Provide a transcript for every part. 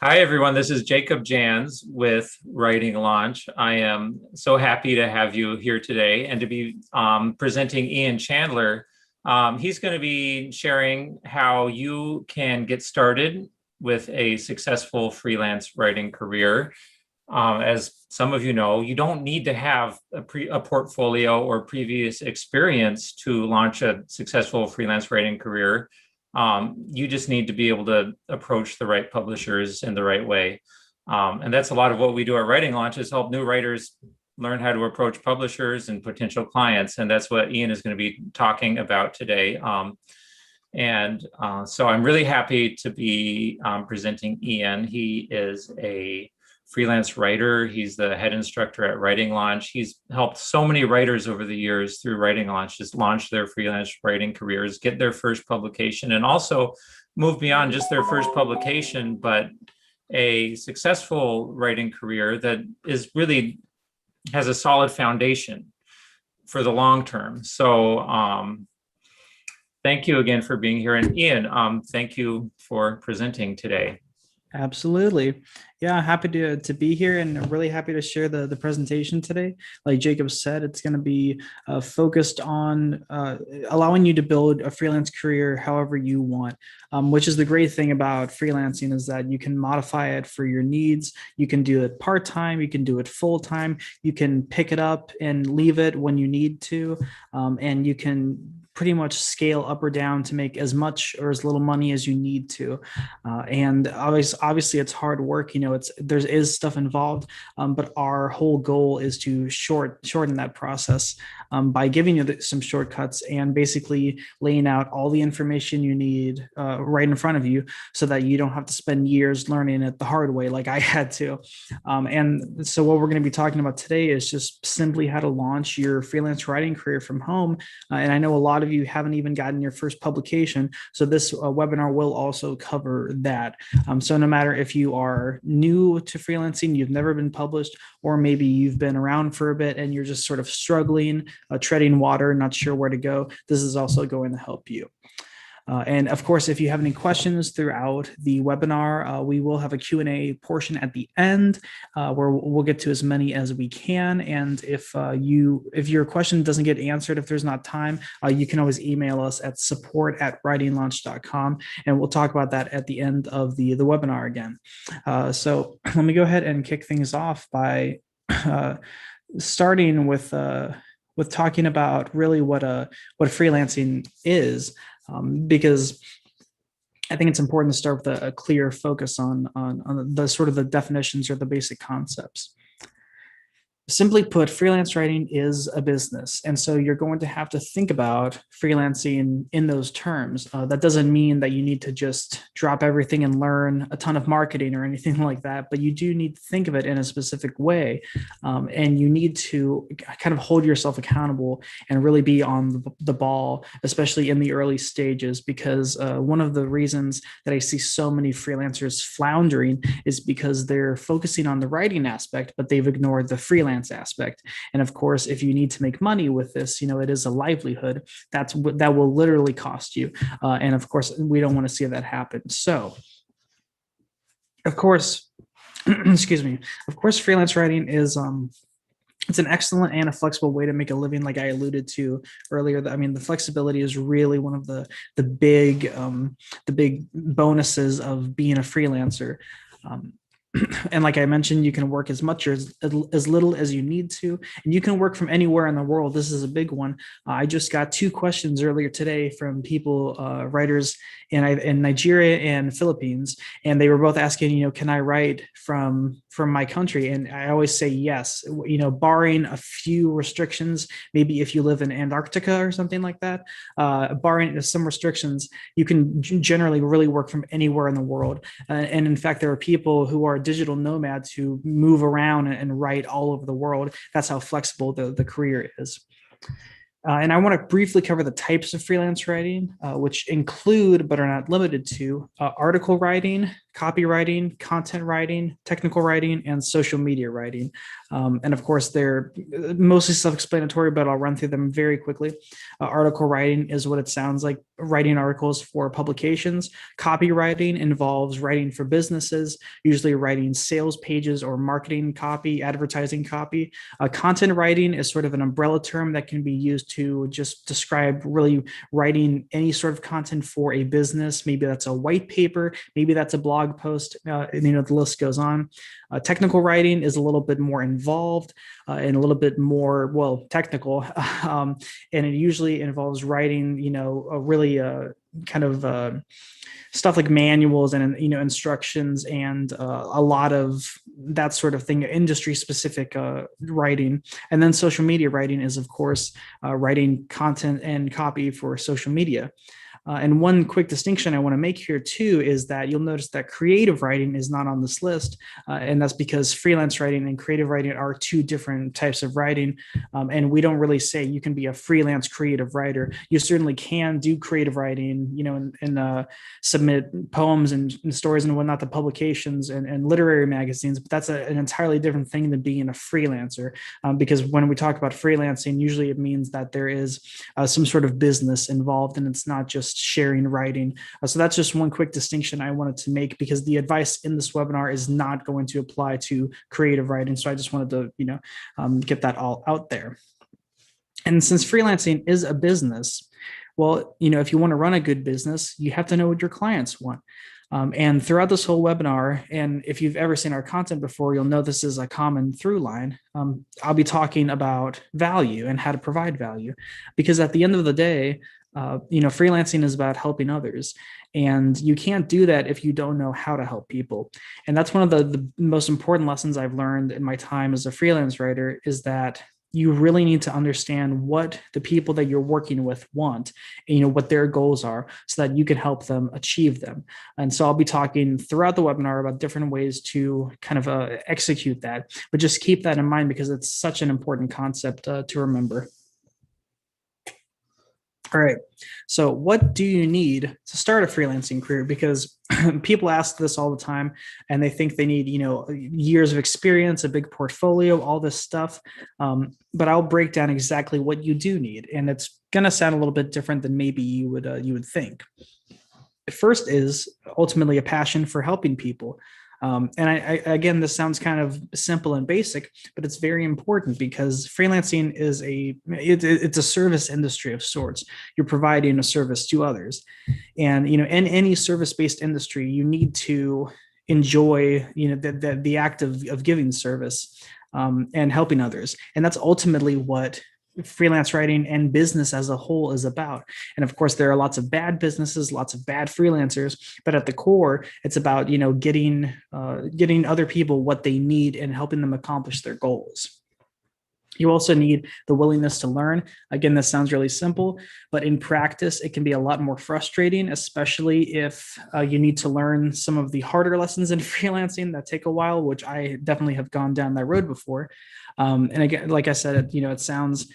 Hi, everyone. This is Jacob Jans with Writing Launch. I am so happy to have you here today and to be presenting Ian Chandler. He's going to be sharing how you can get started with a successful freelance writing career. As some of you know, you don't need to have a portfolio or previous experience to launch a successful freelance writing career. You just need to be able to approach the right publishers in the right way. And that's a lot of what we do at Writing Launch is help new writers learn how to approach publishers and potential clients. And that's what Ian is going to be talking about today. So I'm really happy to be presenting Ian. He is a freelance writer. He's the head instructor at Writing Launch. He's helped so many writers over the years through Writing Launch just launch their freelance writing careers, get their first publication, and also move beyond just their first publication, but a successful writing career that is really has a solid foundation for the long term. So thank you again for being here. And Ian, thank you for presenting today. Absolutely. Yeah, happy to be here and really happy to share the presentation today. Like Jacob said, it's going to be focused on allowing you to build a freelance career however you want, which is the great thing about freelancing is that you can modify it for your needs. You can do it part-time, you can do it full-time, you can pick it up and leave it when you need to, and you can pretty much scale up or down to make as much or as little money as you need to. And obviously it's hard work, there is stuff involved, but our whole goal is to shorten that process by giving you some shortcuts and basically laying out all the information you need right in front of you so that you don't have to spend years learning it the hard way like I had to. And so what we're going to be talking about today is just simply how to launch your freelance writing career from home. And I know a lot of you haven't even gotten your first publication. So this webinar will also cover that. So no matter if you are new to freelancing, you've never been published, or maybe you've been around for a bit and you're just sort of struggling, treading water, not sure where to go, this is also going to help you. And of course, if you have any questions throughout the webinar, we will have a Q&A portion at the end where we'll get to as many as we can. And if your question doesn't get answered, if there's not time, you can always email us at support@writinglaunch.com, and we'll talk about that at the end of the webinar again. So let me go ahead and kick things off by starting with talking about really what freelancing is. Because I think it's important to start with a clear focus on the sort of the definitions or the basic concepts. Simply put, freelance writing is a business. And so you're going to have to think about freelancing in those terms. That doesn't mean that you need to just drop everything and learn a ton of marketing or anything like that, but you do need to think of it in a specific way. And you need to kind of hold yourself accountable and really be on the ball, especially in the early stages, because one of the reasons that I see so many freelancers floundering is because they're focusing on the writing aspect, but they've ignored the freelance aspect. And of course, if you need to make money with this, it is a livelihood. That will literally cost you. And of course, we don't want to see that happen. So, of course, excuse me. Of course, freelance writing is it's an excellent and a flexible way to make a living, like I alluded to earlier. I mean, the flexibility is really one of the big bonuses of being a freelancer. And like I mentioned, you can work as much or as little as you need to, and you can work from anywhere in the world. This is a big one. I just got 2 questions earlier today from people, writers in Nigeria and Philippines, and they were both asking, can I write from my country? And I always say yes, barring a few restrictions. Maybe if you live in Antarctica or something like that, barring some restrictions, you can generally really work from anywhere in the world. And in fact, there are people who are digital nomads who move around and write all over the world. That's how flexible the career is. And I want to briefly cover the types of freelance writing, which include but are not limited to article writing, copywriting, content writing, technical writing, and social media writing. And of course, they're mostly self-explanatory, but I'll run through them very quickly. Article writing is what it sounds like, writing articles for publications. Copywriting involves writing for businesses, usually writing sales pages or marketing copy, advertising copy. Content writing is sort of an umbrella term that can be used to just describe really writing any sort of content for a business. Maybe that's a white paper, maybe that's a blog post, the list goes on. Technical writing is a little bit more involved and a little bit more, well, technical. And it usually involves writing, a really kind of stuff like manuals and instructions and a lot of that sort of thing, industry specific writing. And then social media writing is, of course, writing content and copy for social media. And one quick distinction I want to make here too is that you'll notice that creative writing is not on this list. And that's because freelance writing and creative writing are two different types of writing. And we don't really say you can be a freelance creative writer. You certainly can do creative writing, and submit poems and stories and whatnot to publications and literary magazines. But that's an entirely different thing than being a freelancer. Because when we talk about freelancing, usually it means that there is some sort of business involved and it's not just sharing writing. So that's just one quick distinction I wanted to make because the advice in this webinar is not going to apply to creative writing. So I just wanted to, get that all out there. And since freelancing is a business, well, if you want to run a good business, you have to know what your clients want. And throughout this whole webinar, and if you've ever seen our content before, you'll know this is a common through line. I'll be talking about value and how to provide value, because at the end of the day, freelancing is about helping others, and you can't do that if you don't know how to help people. And that's one of the most important lessons I've learned in my time as a freelance writer is that you really need to understand what the people that you're working with want, and, what their goals are so that you can help them achieve them. And so I'll be talking throughout the webinar about different ways to kind of execute that, but just keep that in mind because it's such an important concept to remember. All right. So what do you need to start a freelancing career? Because people ask this all the time and they think they need, years of experience, a big portfolio, all this stuff. But I'll break down exactly what you do need. And it's going to sound a little bit different than maybe you would think. First is ultimately a passion for helping people. And again, this sounds kind of simple and basic, but it's very important because freelancing is it's a service industry of sorts. You're providing a service to others, and in any service-based industry, you need to enjoy the act of giving service and helping others, and that's ultimately what freelance writing and business as a whole is about. And of course, there are lots of bad businesses, lots of bad freelancers, but at the core, it's about, getting other people what they need and helping them accomplish their goals. You also need the willingness to learn. Again, this sounds really simple, but in practice, it can be a lot more frustrating, especially if you need to learn some of the harder lessons in freelancing that take a while, which I definitely have gone down that road before. And again, like I said, it sounds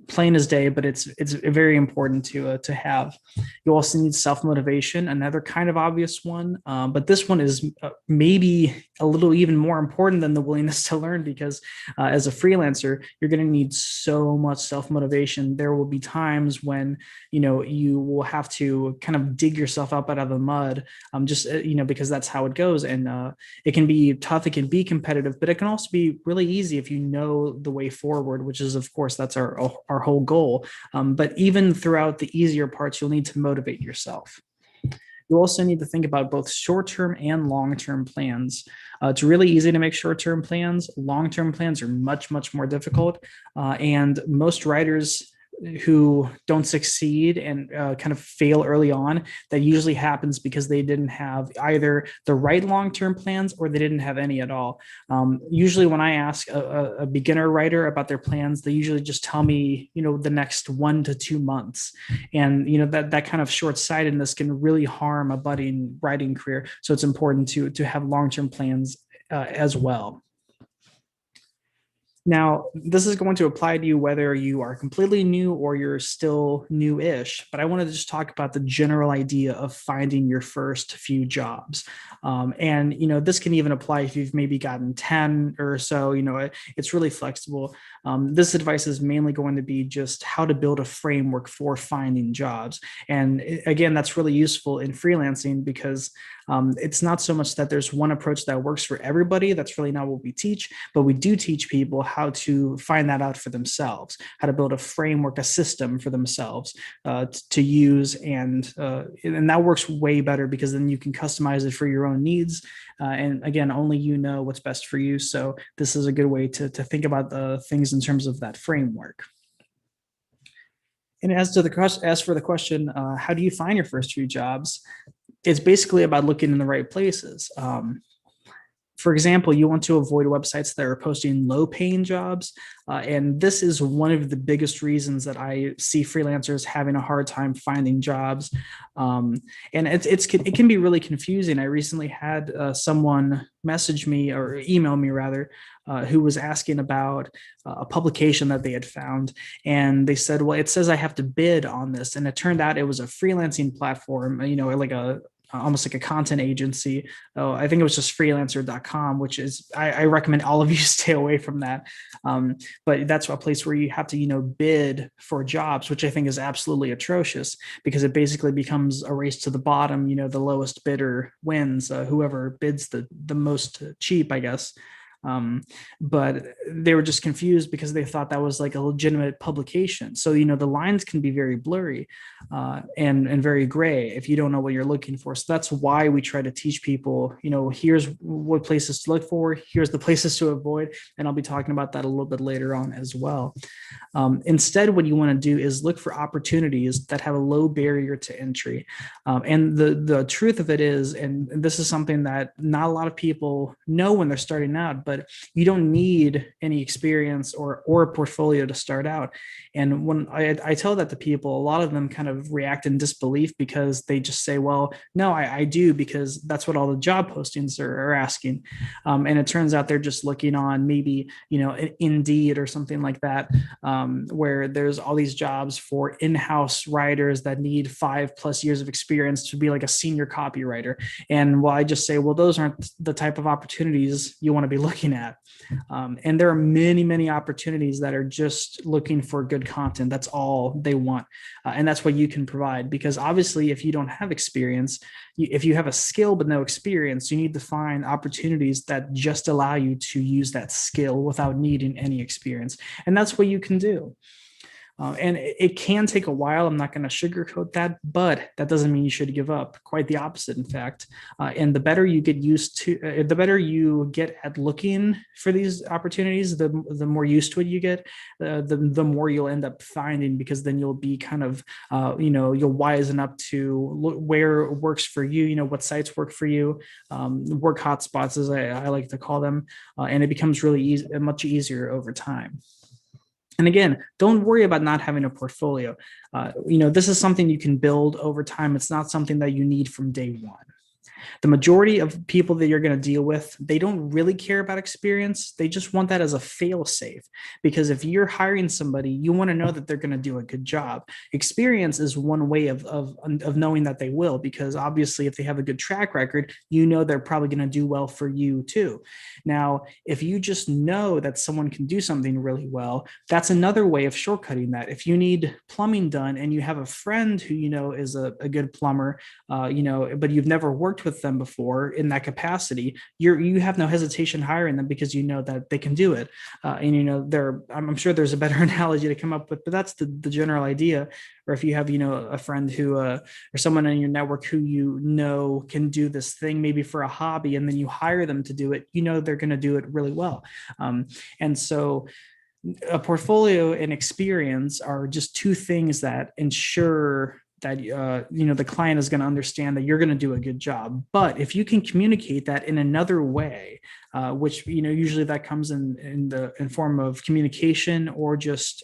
plain as day, but it's very important to have. You also need self-motivation, another kind of obvious one, but this one is maybe a little even more important than the willingness to learn, because as a freelancer, you're going to need so much self-motivation. There will be times when you will have to kind of dig yourself up out of the mud, because that's how it goes. And it can be tough, it can be competitive, but it can also be really easy if you know the way forward, which is, of course, that's our whole goal. But even throughout the easier parts, you'll need to motivate yourself. You also need to think about both short-term and long-term plans. It's really easy to make short-term plans. Long-term plans are much, much more difficult. And most writers who don't succeed and kind of fail early on, that usually happens because they didn't have either the right long-term plans or they didn't have any at all. Usually when I ask a beginner writer about their plans, they usually just tell me, the next 1 to 2 months. And, that kind of short-sightedness can really harm a budding writing career. So it's important to have long-term plans as well. Now, this is going to apply to you whether you are completely new or you're still new-ish, but I want to just talk about the general idea of finding your first few jobs. And, this can even apply if you've maybe gotten 10 or so, it's really flexible. This advice is mainly going to be just how to build a framework for finding jobs. And again, that's really useful in freelancing because it's not so much that there's one approach that works for everybody. That's really not what we teach, but we do teach people how to find that out for themselves, how to build a framework, a system for themselves to use. And that works way better because then you can customize it for your own needs. And again, only you know what's best for you. So this is a good way to think about the things in terms of that framework. And as for the question, how do you find your first few jobs? It's basically about looking in the right places. For example, you want to avoid websites that are posting low paying jobs. And this is one of the biggest reasons that I see freelancers having a hard time finding jobs. And it can be really confusing. I recently had someone message me or email me rather, who was asking about a publication that they had found. And they said, well, it says I have to bid on this. And it turned out it was a freelancing platform, like almost like a content agency. I think it was just freelancer.com, which is, I recommend all of you stay away from that. But that's a place where you have to, bid for jobs, which I think is absolutely atrocious because it basically becomes a race to the bottom. The lowest bidder wins, whoever bids the most cheap, I guess. But they were just confused because they thought that was like a legitimate publication. So, the lines can be very blurry and very gray if you don't know what you're looking for. So that's why we try to teach people, here's what places to look for, here's the places to avoid. And I'll be talking about that a little bit later on as well. Instead, what you want to do is look for opportunities that have a low barrier to entry. And the truth of it is, and this is something that not a lot of people know when they're starting out, but you don't need any experience or a portfolio to start out. And when I tell that to people, a lot of them kind of react in disbelief because they just say, well, no, I do, because that's what all the job postings are asking. And it turns out they're just looking on maybe, Indeed or something like that, where there's all these jobs for in-house writers that need 5+ years of experience to be like a senior copywriter. And I just say, well, those aren't the type of opportunities you want to be looking at. And there are many, many opportunities that are just looking for good content. That's all they want. And that's what you can provide, because obviously if you don't have experience, if you have a skill but no experience, you need to find opportunities that just allow you to use that skill without needing any experience. And that's what you can do. And it can take a while. I'm not going to sugarcoat that, but that doesn't mean you should give up. Quite the opposite, in fact. And the better you get the better you get at looking for these opportunities, the more used to it you get, the more you'll end up finding, because then you'll be kind of, you'll wisen up to look where works for you, what sites work for you, work hotspots, as I like to call them. And it becomes really easy, much easier over time. And again, don't worry about not having a portfolio. This is something you can build over time. It's not something that you need from day one. The majority of people that you're going to deal with, they don't really care about experience. They just want that as a fail-safe, because if you're hiring somebody, you want to know that they're going to do a good job. Experience is one way of knowing that they will, because obviously if they have a good track record, they're probably going to do well for you too. Now, if you just know that someone can do something really well, that's another way of shortcutting that. If you need plumbing done and you have a friend who is a good plumber, but you've never worked with them before in that capacity, you have no hesitation hiring them because you know that they can do it. I'm sure there's a better analogy to come up with, but that's the general idea. Or if you have a friend who or someone in your network who can do this thing maybe for a hobby, and then you hire them to do it, they're going to do it really well. And so a portfolio and experience are just two things that ensure that the client is going to understand that you're going to do a good job. But if you can communicate that in another way, which, usually that comes in form of communication or just,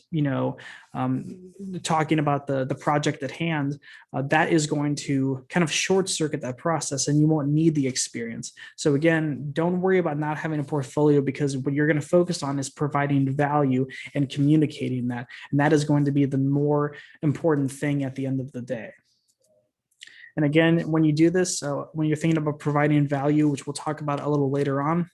talking about the project at hand. That is going to kind of short circuit that process, and you won't need the experience. So again, don't worry about not having a portfolio, because what you're going to focus on is providing value and communicating that. And that is going to be the more important thing at the end of the day. And again, when you do this, when you're thinking about providing value, which we'll talk about a little later on,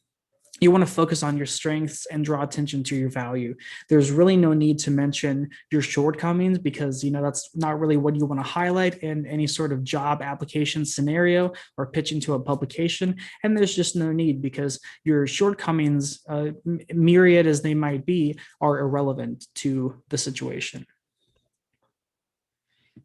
you want to focus on your strengths and draw attention to your value. There's really no need to mention your shortcomings, because that's not really what you want to highlight in any sort of job application scenario or pitching to a publication. And there's just no need, because your shortcomings, myriad as they might be, are irrelevant to the situation.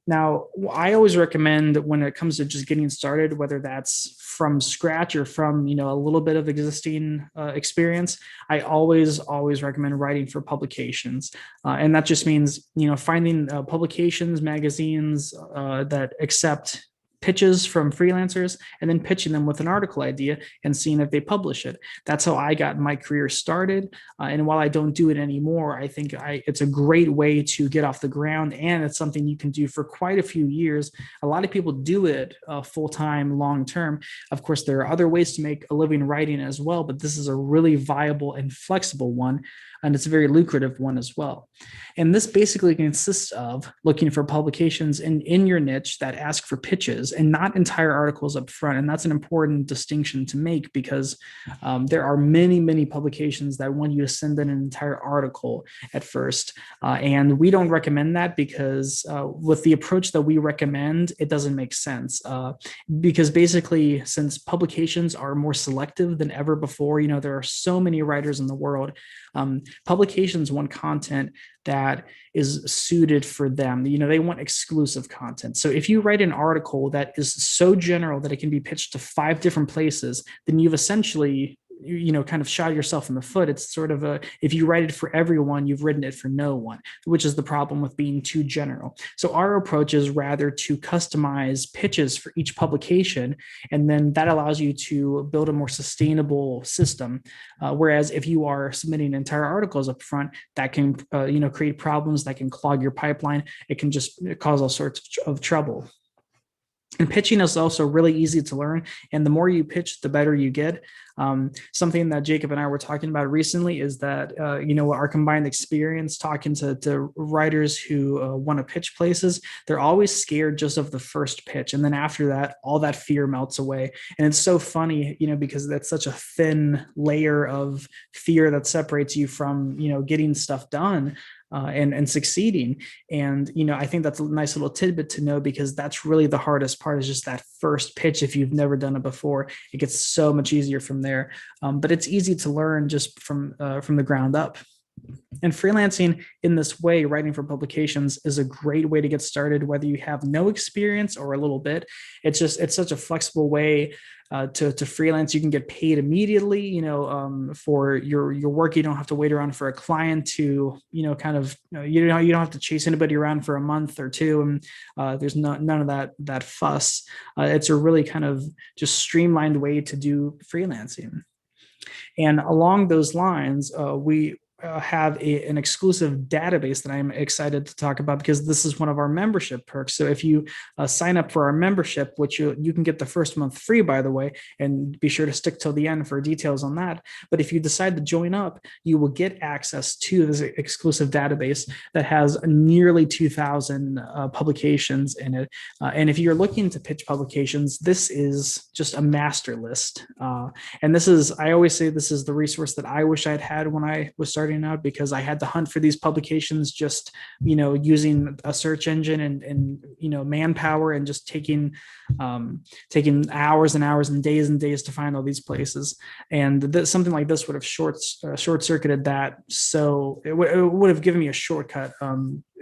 Now, I always recommend, when it comes to just getting started, whether that's from scratch or from a little bit of existing experience, I always recommend writing for publications, and that just means finding publications, magazines that accept pitches from freelancers, and then pitching them with an article idea and seeing if they publish it. That's how I got my career started. And while I don't do it anymore, I think it's a great way to get off the ground, and it's something you can do for quite a few years. A lot of people do it full-time, long-term. Of course, there are other ways to make a living writing as well, but this is a really viable and flexible one, and it's a very lucrative one as well. And this basically consists of looking for publications in your niche that ask for pitches and not entire articles up front. And that's an important distinction to make, because there are many publications that want you to send in an entire article at first. And we don't recommend that, because with the approach that we recommend, it doesn't make sense. Because basically, since publications are more selective than ever before, there are so many writers in the world. Publications want content that is suited for them. They want exclusive content. So if you write an article that is so general that it can be pitched to 5 different places, then you've essentially kind of shot yourself in the foot. It's sort of if you write it for everyone, you've written it for no one, which is the problem with being too general. So our approach is rather to customize pitches for each publication, and then that allows you to build a more sustainable system. Whereas if you are submitting entire articles up front, that can create problems, that can clog your pipeline. It can just cause all sorts of trouble. And pitching is also really easy to learn. And the more you pitch, the better you get. Something that Jacob and I were talking about recently is that, our combined experience talking to writers who want to pitch places, they're always scared just of the first pitch. And then after that, all that fear melts away. And it's so funny, because that's such a thin layer of fear that separates you from, getting stuff done. And succeeding. And, I think that's a nice little tidbit to know, because that's really the hardest part, is just that first pitch. If you've never done it before, it gets so much easier from there. But it's easy to learn just from the ground up. And freelancing in this way, writing for publications, is a great way to get started, whether you have no experience or a little bit. It's such a flexible way to freelance. You can get paid immediately, for your work. You don't have to wait around for a client to, you don't have to chase anybody around for a month or two. And there's none of that fuss. It's a really kind of just streamlined way to do freelancing. And along those lines, we have an exclusive database that I'm excited to talk about, because this is one of our membership perks. So if you sign up for our membership, which you can get the first month free, by the way, and be sure to stick till the end for details on that. But if you decide to join up, you will get access to this exclusive database that has nearly 2,000 publications in it. And if you're looking to pitch publications, this is just a master list. And I always say this is the resource that I wish I'd had when I was starting out, because I had to hunt for these publications just, using a search engine and manpower, and just taking hours and hours and days to find all these places. And something like this would have short circuited that. So it would have given me a shortcut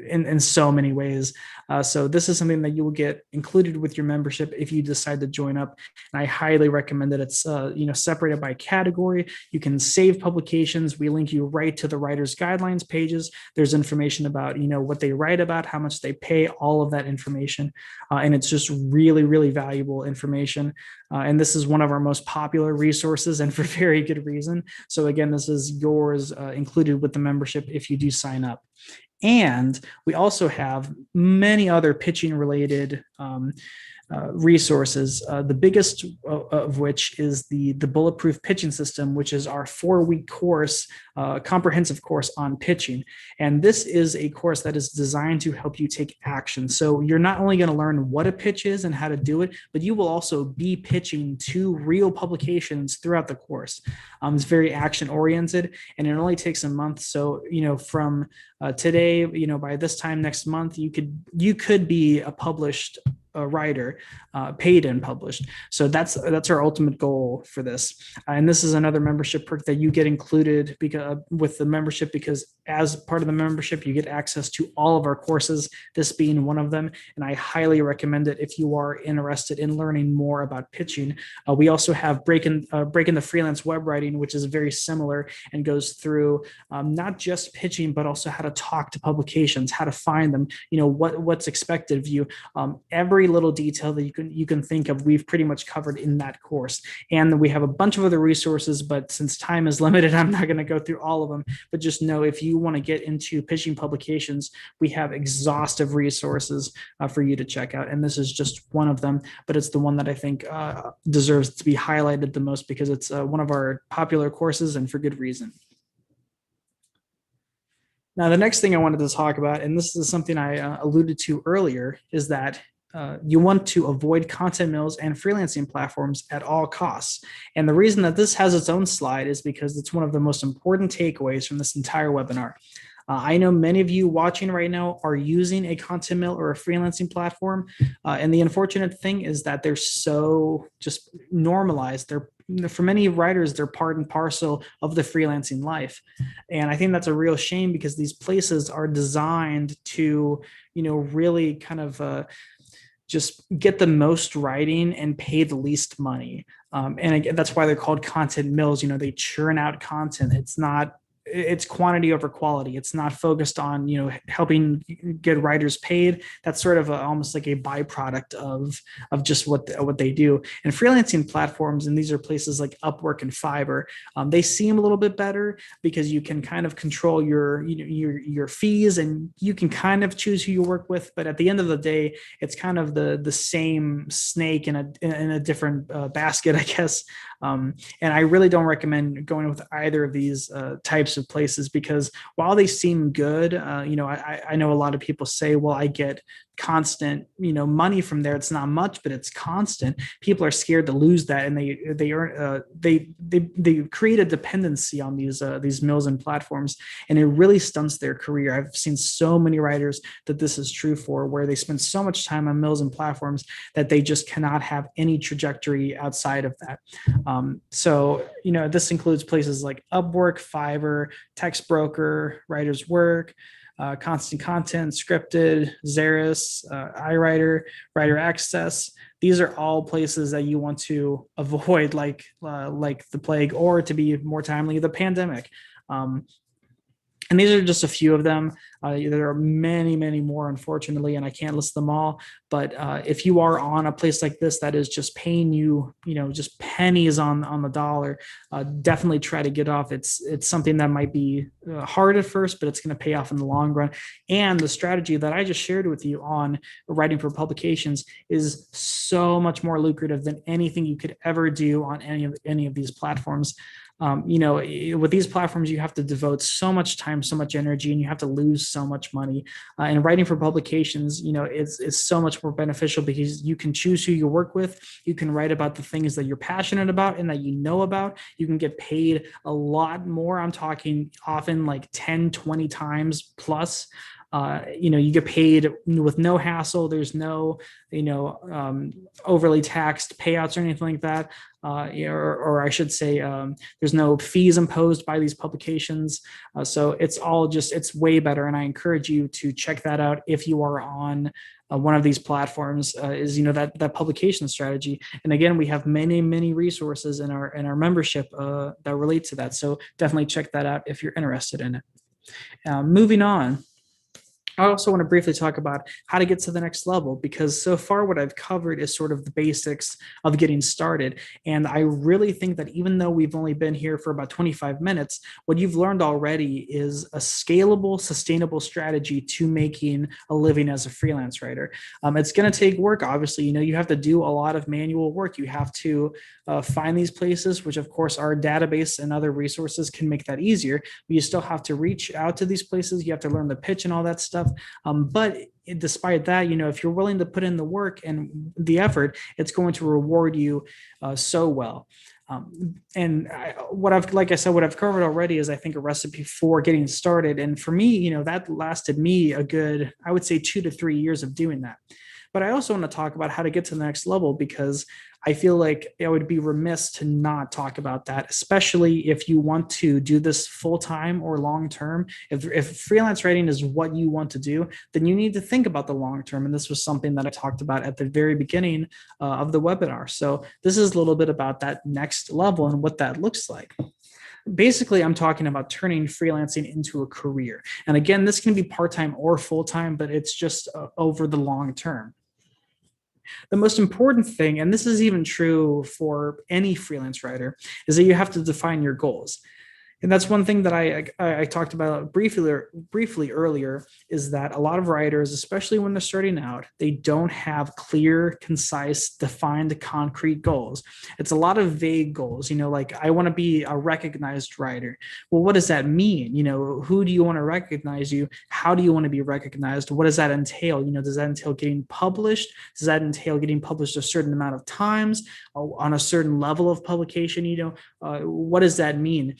in so many ways. So this is something that you will get included with your membership if you decide to join up. And I highly recommend that it's separated by category. You can save publications. We link you right to the writer's guidelines pages. There's information about what they write about, how much they pay, all of that information, and it's just really, really valuable information. And this is one of our most popular resources, and for very good reason. So again, this is yours included with the membership if you do sign up. And we also have many other pitching related resources, the biggest of which is the Bulletproof Pitching System, which is our 4-week course, comprehensive course on pitching. And this is a course that is designed to help you take action. So you're not only going to learn what a pitch is and how to do it, but you will also be pitching to real publications throughout the course. It's very action oriented, and it only takes a month. So, from today, by this time next month, you could be a published writer, paid and published. So that's our ultimate goal for this. And this is another membership perk that you get included with the membership, because as part of the membership, you get access to all of our courses, this being one of them. And I highly recommend it if you are interested in learning more about pitching. We also have Breaking the Freelance Web Writing, which is very similar and goes through not just pitching, but also how to talk to publications, how to find them, what's expected of you. Every little detail that you can think of, we've pretty much covered in that course. And we have a bunch of other resources, but since time is limited, I'm not going to go through all of them. But just know, if you want to get into pitching publications, we have exhaustive resources for you to check out. And this is just one of them, but it's the one that I think deserves to be highlighted the most, because it's one of our popular courses, and for good reason. Now, the next thing I wanted to talk about, and this is something I alluded to earlier, is that you want to avoid content mills and freelancing platforms at all costs. And the reason that this has its own slide is because it's one of the most important takeaways from this entire webinar. I know many of you watching right now are using a content mill or a freelancing platform. And the unfortunate thing is that they're so just normalized. For many writers, they're part and parcel of the freelancing life. And I think that's a real shame, because these places are designed to, really kind of just get the most writing and pay the least money. And again, that's why they're called content mills. They churn out content. It's quantity over quality. It's not focused on, helping get writers paid. That's sort of almost like a byproduct of just what they do. And freelancing platforms, and these are places like Upwork and Fiverr, they seem a little bit better because you can kind of control your fees, and you can kind of choose who you work with. But at the end of the day, it's kind of the same snake in a different basket, I guess. And I really don't recommend going with either of these types of places, because while they seem good, I know a lot of people say, well, I get constant, money from there. It's not much, but it's constant. People are scared to lose that, and they create a dependency on these mills and platforms, and it really stunts their career. I've seen so many writers that this is true for, where they spend so much time on mills and platforms that they just cannot have any trajectory outside of that. So this includes places like Upwork, Fiverr, Text Broker, Writer's Work, Constant Content, Scripted, Xeris, iWriter, Writer Access. These are all places that you want to avoid like the plague, or to be more timely, the pandemic. And these are just a few of them. There are many, many more, unfortunately, and I can't list them all. But if you are on a place like this that is just paying you, just pennies on the dollar, definitely try to get off. It's something that might be hard at first, but it's going to pay off in the long run. And the strategy that I just shared with you on writing for publications is so much more lucrative than anything you could ever do on any of these platforms. With these platforms, you have to devote so much time, so much energy, and you have to lose so much money. And writing for publications, is so much more beneficial, because you can choose who you work with. You can write about the things that you're passionate about and that you know about. You can get paid a lot more. I'm talking often like 10, 20 times plus. You get paid with no hassle. There's no, overly taxed payouts or anything like that. Or I should say, there's no fees imposed by these publications. So it's way better. And I encourage you to check that out if you are on one of these platforms, is that publication strategy. And again, we have many resources in our membership that relate to that. So definitely check that out if you're interested in it. Moving on, I also want to briefly talk about how to get to the next level, because so far what I've covered is sort of the basics of getting started. And I really think that even though we've only been here for about 25 minutes, what you've learned already is a scalable, sustainable strategy to making a living as a freelance writer. It's going to take work, obviously. You have to do a lot of manual work. You have to find these places, which of course our database and other resources can make that easier. But you still have to reach out to these places. You have to learn the pitch and all that stuff. But despite that, if you're willing to put in the work and the effort, it's going to reward you so well. What I've covered already is, I think, a recipe for getting started. And for me, that lasted me a good, I would say, 2 to 3 years of doing that. But I also want to talk about how to get to the next level, because I feel like it would be remiss to not talk about that, especially if you want to do this full-time or long-term. If freelance writing is what you want to do, then you need to think about the long-term. And this was something that I talked about at the very beginning of the webinar. So this is a little bit about that next level and what that looks like. Basically, I'm talking about turning freelancing into a career. And again, this can be part-time or full-time, but it's just over the long term. The most important thing, and this is even true for any freelance writer, is that you have to define your goals. And that's one thing that I talked about briefly earlier, is that a lot of writers, especially when they're starting out, they don't have clear, concise, defined, concrete goals. It's a lot of vague goals, like, I want to be a recognized writer. Well, what does that mean? Who do you want to recognize you? How do you want to be recognized? What does that entail? Does that entail getting published? Does that entail getting published a certain amount of times on a certain level of publication? What does that mean?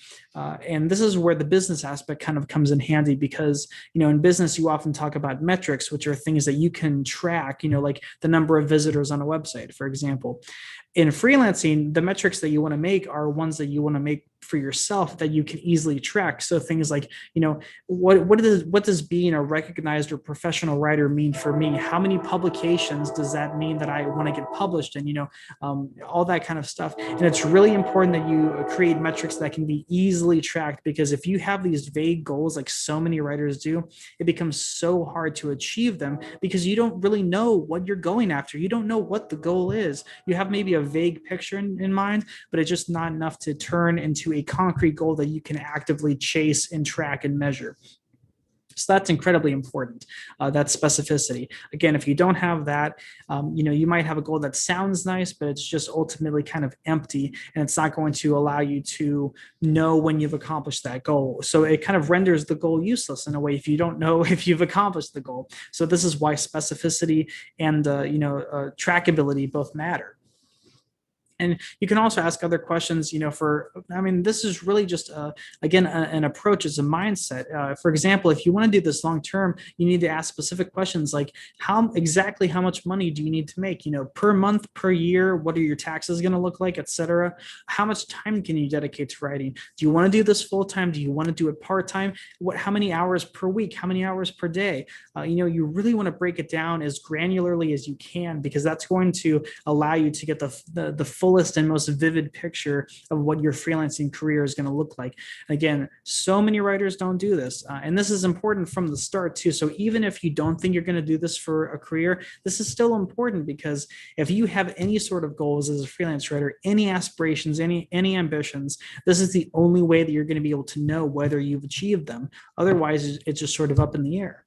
And this is where the business aspect kind of comes in handy, because, in business, you often talk about metrics, which are things that you can track, like the number of visitors on a website, for example. In freelancing, the metrics that you want to make are ones that you want to make for yourself that you can easily track. So things like, what does being a recognized or professional writer mean for me? How many publications does that mean that I want to get published in? All that kind of stuff. And it's really important that you create metrics that can be easily tracked, because if you have these vague goals, like so many writers do, it becomes so hard to achieve them, because you don't really know what you're going after. You don't know what the goal is. You have maybe a vague picture in mind, but it's just not enough to turn into a concrete goal that you can actively chase and track and measure. So that's incredibly important, that specificity. Again, if you don't have that, you might have a goal that sounds nice, but it's just ultimately kind of empty, and it's not going to allow you to know when you've accomplished that goal. So it kind of renders the goal useless in a way if you don't know if you've accomplished the goal. So this is why specificity and trackability both matter. And you can also ask other questions, this is really just, again, an approach. It's a mindset. For example, if you want to do this long term, you need to ask specific questions like, how much money do you need to make, per month, per year? What are your taxes going to look like, etc.? How much time can you dedicate to writing? Do you want to do this full time? Do you want to do it part time? How many hours per week? How many hours per day? You really want to break it down as granularly as you can, because that's going to allow you to get the fullest and most vivid picture of what your freelancing career is going to look like. Again, so many writers don't do this. And this is important from the start too. So even if you don't think you're going to do this for a career, this is still important, because if you have any sort of goals as a freelance writer, any aspirations, any ambitions, this is the only way that you're going to be able to know whether you've achieved them. Otherwise, it's just sort of up in the air.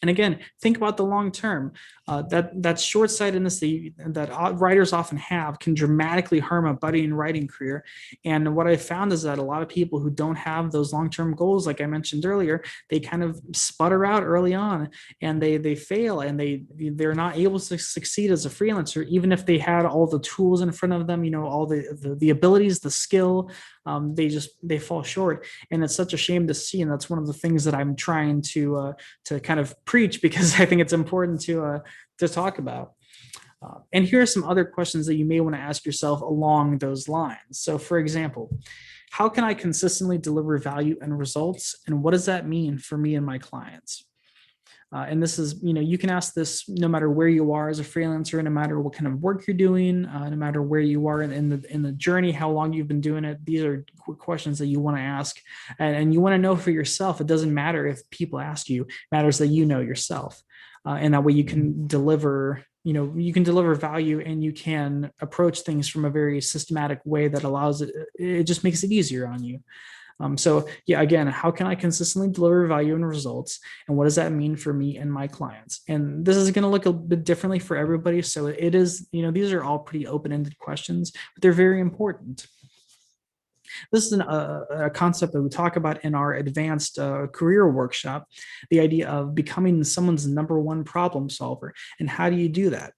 And again, think about the long term. That short-sightedness that writers often have can dramatically harm a budding writing career. And what I found is that a lot of people who don't have those long-term goals, like I mentioned earlier, they kind of sputter out early on, and they fail, and they're not able to succeed as a freelancer, even if they had all the tools in front of them, all the abilities, the skill, they fall short, and it's such a shame to see. And that's one of the things that I'm trying to kind of preach, because I think it's important to talk about. And here are some other questions that you may want to ask yourself along those lines. So, for example, how can I consistently deliver value and results? And what does that mean for me and my clients? And this is, you can ask this no matter where you are as a freelancer, no matter what kind of work you're doing, no matter where you are in the journey, how long you've been doing it. These are questions that you want to ask, and you want to know for yourself. It doesn't matter if people ask you; it matters that you know yourself, and that way you can deliver. You can deliver value, and you can approach things from a very systematic way that allows it. It just makes it easier on you. So yeah, again, how can I consistently deliver value and results? And what does that mean for me and my clients? And this is going to look a bit differently for everybody. So it is, these are all pretty open-ended questions, but they're very important. This is a concept that we talk about in our advanced career workshop, the idea of becoming someone's number one problem solver. And how do you do that?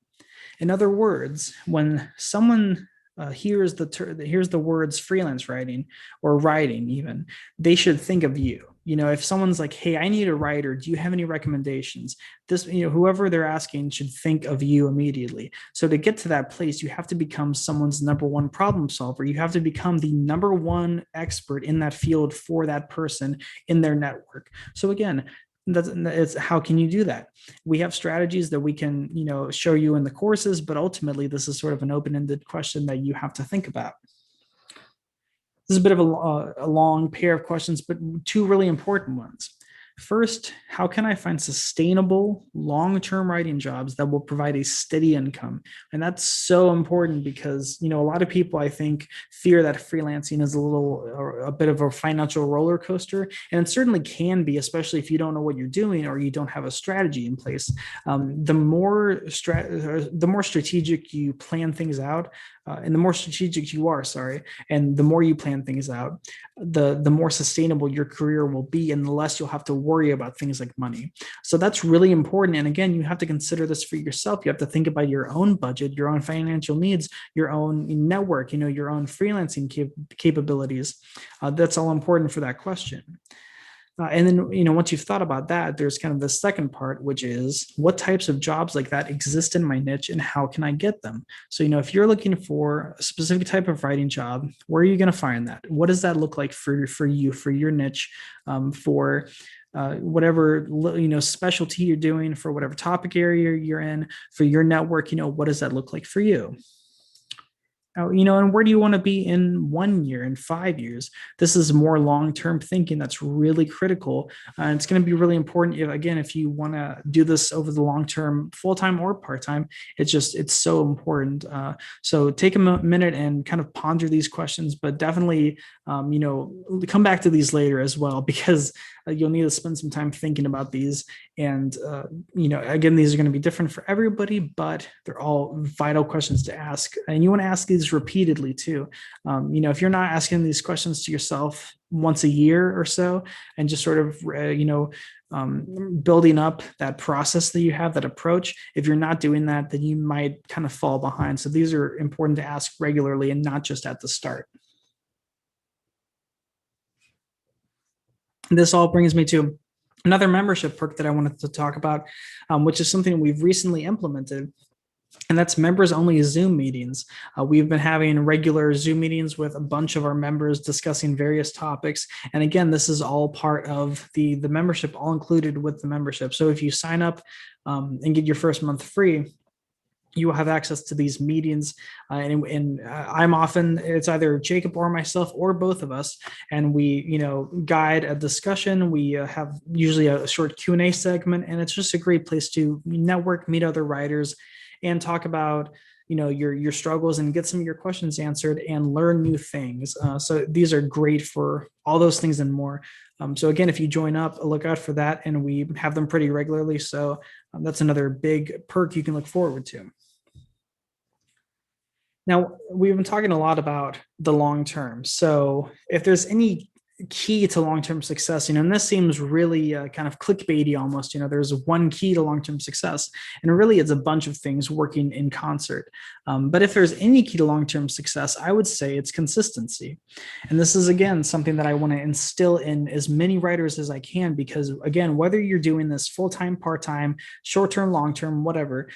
In other words, when someone hears the words freelance writing or writing, even, they should think of you. If someone's like, "Hey, I need a writer. Do you have any recommendations?" This, whoever they're asking should think of you immediately. So to get to that place, you have to become someone's number one problem solver. You have to become the number one expert in that field for that person in their network. So again, it's how can you do that? We have strategies that we can, show you in the courses, but ultimately this is sort of an open-ended question that you have to think about. This is a bit of a long pair of questions, but two really important ones. First, how can I find sustainable long-term writing jobs that will provide a steady income? And that's so important because, a lot of people, I think, fear that freelancing is a bit of a financial roller coaster. And it certainly can be, especially if you don't know what you're doing or you don't have a strategy in place. The more strategic you plan things out, and the more strategic you are, and the more you plan things out, the more sustainable your career will be, and the less you'll have to worry about things like money. So that's really important. And again, you have to consider this for yourself. You have to think about your own budget, your own financial needs, your own network, your own freelancing capabilities. That's all important for that question. And then, once you've thought about that, there's kind of the second part, which is what types of jobs like that exist in my niche and how can I get them? So, if you're looking for a specific type of writing job, where are you going to find that? What does that look like for you, for your niche, for whatever, specialty you're doing, for whatever topic area you're in, for your network, what does that look like for you? And where do you want to be in 1 year, in 5 years? This is more long-term thinking that's really critical. And it's going to be really important, if you want to do this over the long term, full-time or part-time. It's so important. So take a minute and kind of ponder these questions, but definitely, come back to these later as well, because you'll need to spend some time thinking about these. And, again, these are going to be different for everybody, but they're all vital questions to ask. And you want to ask these repeatedly too. If you're not asking these questions to yourself once a year or so, and just sort of, building up that process that you have, that approach, if you're not doing that, then you might kind of fall behind. So these are important to ask regularly and not just at the start. This all brings me to another membership perk that I wanted to talk about, which is something we've recently implemented, and that's members only Zoom meetings. We've been having regular Zoom meetings with a bunch of our members discussing various topics. And again, this is all part of the membership, all included with the membership. So if you sign up and get your first month free, you will have access to these meetings. And I'm often, it's either Jacob or myself or both of us. And we, guide a discussion. We have usually a short Q&A segment, and it's just a great place to network, meet other writers, and talk about, your struggles and get some of your questions answered and learn new things. So these are great for all those things and more. So again, if you join up, look out for that. And we have them pretty regularly. So that's another big perk you can look forward to. Now, we've been talking a lot about the long term. So if there's any key to long-term success, and this seems really kind of clickbaity almost. There's one key to long-term success, and really it's a bunch of things working in concert. But if there's any key to long-term success, I would say it's consistency. And this is, again, something that I want to instill in as many writers as I can, because, again, whether you're doing this full-time, part-time, short-term, long-term, whatever,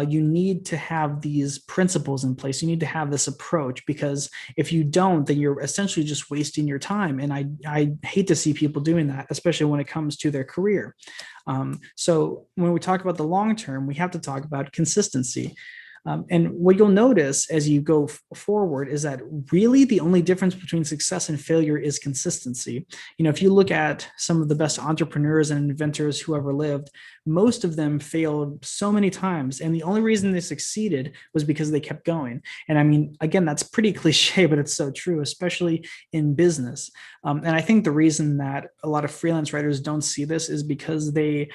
you need to have these principles in place. You need to have this approach, because if you don't, then you're essentially just wasting your time. And I hate to see people doing that, especially when it comes to their career. So when we talk about the long term, we have to talk about consistency. And what you'll notice as you go forward is that really the only difference between success and failure is consistency. If you look at some of the best entrepreneurs and inventors who ever lived, most of them failed so many times. And the only reason they succeeded was because they kept going. And I mean, again, that's pretty cliche, but it's so true, especially in business. And I think the reason that a lot of freelance writers don't see this is because they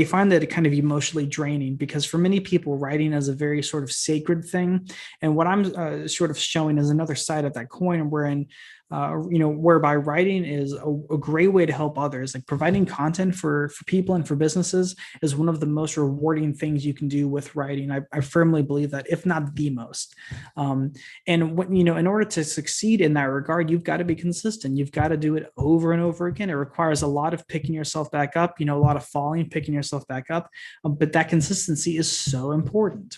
find that it kind of emotionally draining, because for many people, writing is a very sort of sacred thing. And what I'm sort of showing is another side of that coin, wherein whereby writing is a great way to help others. Like, providing content for people and for businesses is one of the most rewarding things you can do with writing. I firmly believe that, if not the most. And when, in order to succeed in that regard, you've got to be consistent. You've got to do it over and over again. It requires a lot of picking yourself back up, a lot of falling, picking yourself back up. But that consistency is so important.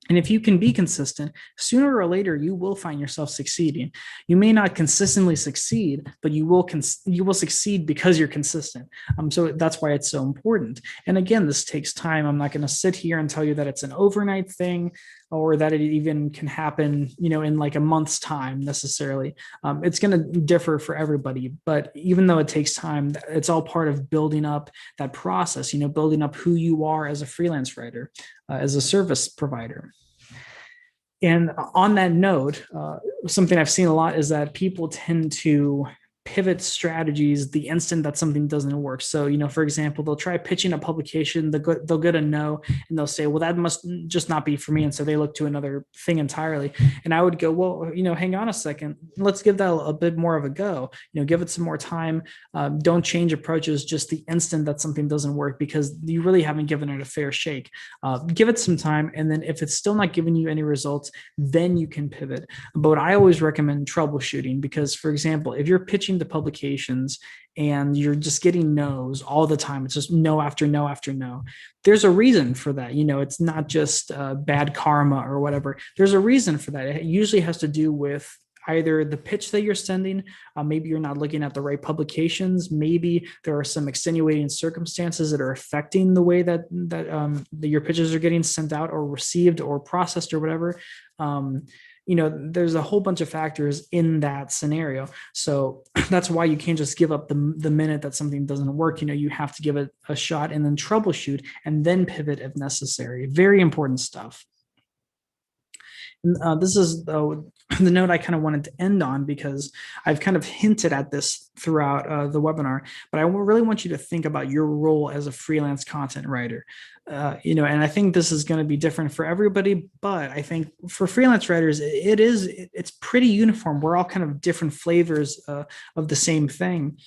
And if you can be consistent, sooner or later, you will find yourself succeeding. You may not consistently succeed, but you will succeed because you're consistent. So that's why it's so important. And again, this takes time. I'm not going to sit here and tell you that it's an overnight thing, or that it even can happen, in like a month's time necessarily. It's going to differ for everybody. But even though it takes time, it's all part of building up that process, building up who you are as a freelance writer, as a service provider. And on that note, something I've seen a lot is that people tend to pivot strategies the instant that something doesn't work. So, for example, they'll try pitching a publication, they'll get a no, and they'll say, well, that must just not be for me. And so they look to another thing entirely. And I would go, well, hang on a second, let's give that a bit more of a go, give it some more time. Don't change approaches just the instant that something doesn't work, because you really haven't given it a fair shake. Give it some time. And then if it's still not giving you any results, then you can pivot. But I always recommend troubleshooting, because, for example, if you're pitching to publications and you're just getting no's all the time, it's just no after no after no, there's a reason for that. It's not just bad karma or whatever. There's a reason for that. It usually has to do with either the pitch that you're sending, maybe you're not looking at the right publications, maybe there are some extenuating circumstances that are affecting the way that your pitches are getting sent out or received or processed or whatever. There's a whole bunch of factors in that scenario. So that's why you can't just give up the minute that something doesn't work. You have to give it a shot and then troubleshoot and then pivot if necessary. Very important stuff. And this is the note I kind of wanted to end on, because I've kind of hinted at this throughout the webinar, but I really want you to think about your role as a freelance content writer. And I think this is going to be different for everybody, but I think for freelance writers, it's pretty uniform. We're all kind of different flavors of the same thing.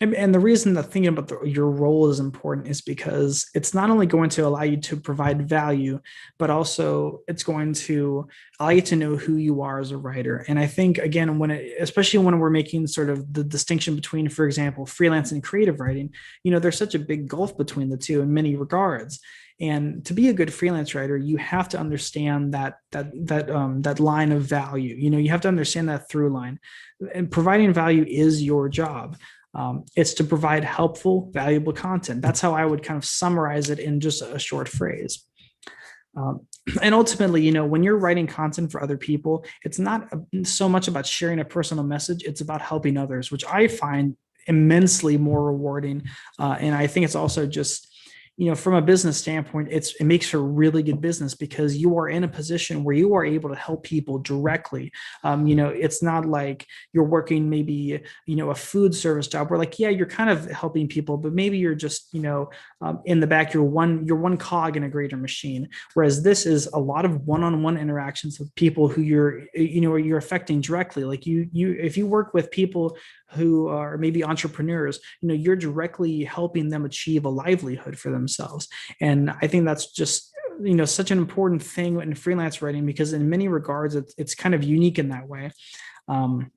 And the reason that thinking about your role is important is because it's not only going to allow you to provide value, but also it's going to allow you to know who you are as a writer. And I think, again, especially when we're making sort of the distinction between, for example, freelance and creative writing, there's such a big gulf between the two in many regards. And to be a good freelance writer, you have to understand that line of value. You have to understand that through line. And providing value is your job. It's to provide helpful, valuable content. That's how I would kind of summarize it in just a short phrase. And ultimately, when you're writing content for other people, it's not so much about sharing a personal message. It's about helping others, which I find immensely more rewarding. And I think it's also just, from a business standpoint, it makes for really good business because you are in a position where you are able to help people directly. It's not like you're working maybe, a food service job where like, yeah, you're kind of helping people, but maybe you're just, in the back, you're one cog in a greater machine. Whereas this is a lot of one-on-one interactions with people who you're affecting directly. Like if you work with people who are maybe entrepreneurs, you're directly helping them achieve a livelihood for themselves. And I think that's just, such an important thing in freelance writing, because in many regards, it's kind of unique in that way. And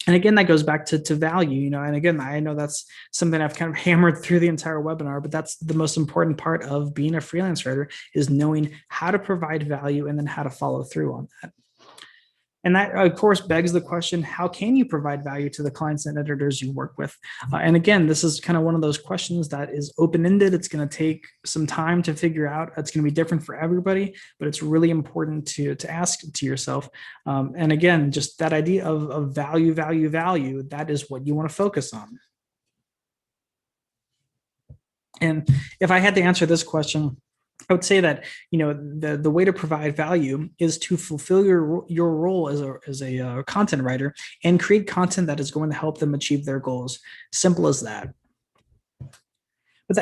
again, that goes back to value, and again, I know that's something I've kind of hammered through the entire webinar, but that's the most important part of being a freelance writer, is knowing how to provide value and then how to follow through on that. And that, of course, begs the question, how can you provide value to the clients and editors you work with? And again, this is kind of one of those questions that is open-ended. It's going to take some time to figure out. It's going to be different for everybody, but it's really important to ask to yourself. And again, just that idea of value, that is what you want to focus on. And if I had to answer this question, I would say that, the way to provide value is to fulfill your role as a content writer and create content that is going to help them achieve their goals. Simple as that.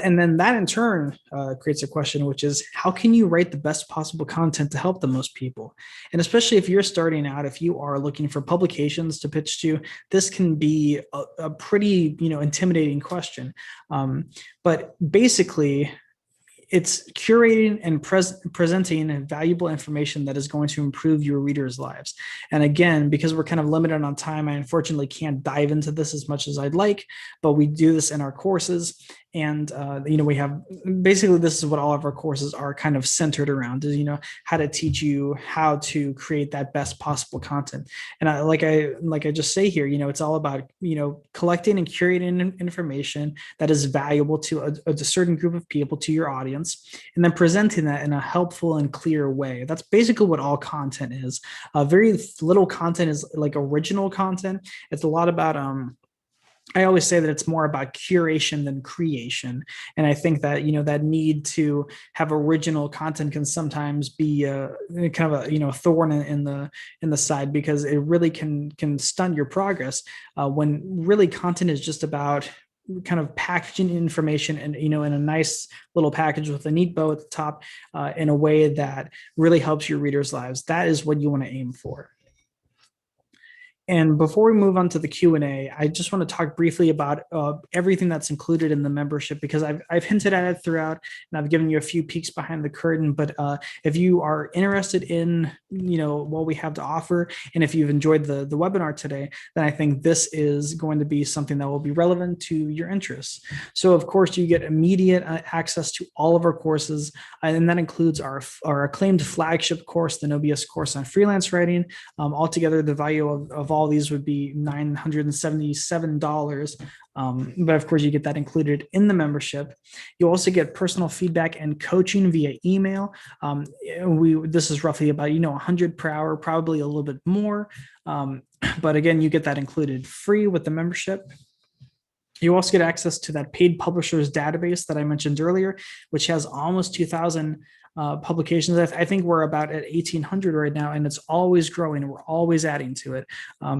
And then that in turn creates a question, which is, how can you write the best possible content to help the most people? And especially if you're starting out, if you are looking for publications to pitch to, this can be a pretty, intimidating question. But basically, it's curating and presenting valuable information that is going to improve your readers' lives. And again, because we're kind of limited on time, I unfortunately can't dive into this as much as I'd like, but we do this in our courses. And, we have, basically, this is what all of our courses are kind of centered around, is, how to teach you how to create that best possible content. And like I just say here, it's all about, collecting and curating information that is valuable to a certain group of people, to your audience, and then presenting that in a helpful and clear way. That's basically what all content is. Very little content is like original content. It's a lot about, I always say that it's more about curation than creation. And I think that, that need to have original content can sometimes be kind of a thorn in the side, because it really can stunt your progress when really content is just about kind of packaging information and, in a nice little package with a neat bow at the top in a way that really helps your readers' lives. That is what you want to aim for. And before we move on to the Q&A, I just want to talk briefly about everything that's included in the membership, because I've hinted at it throughout, and I've given you a few peeks behind the curtain. But if you are interested in, what we have to offer, and if you've enjoyed the webinar today, then I think this is going to be something that will be relevant to your interests. So, of course, you get immediate access to all of our courses, and that includes our acclaimed flagship course, the No-BS course on freelance writing. Altogether, the value of all these would be $977. But of course, you get that included in the membership. You also get personal feedback and coaching via email. This is roughly about 100 per hour, probably a little bit more. But again, you get that included free with the membership. You also get access to that paid publishers database that I mentioned earlier, which has almost 2,000 publications. I think we're about at 1,800 right now, and it's always growing, and we're always adding to it.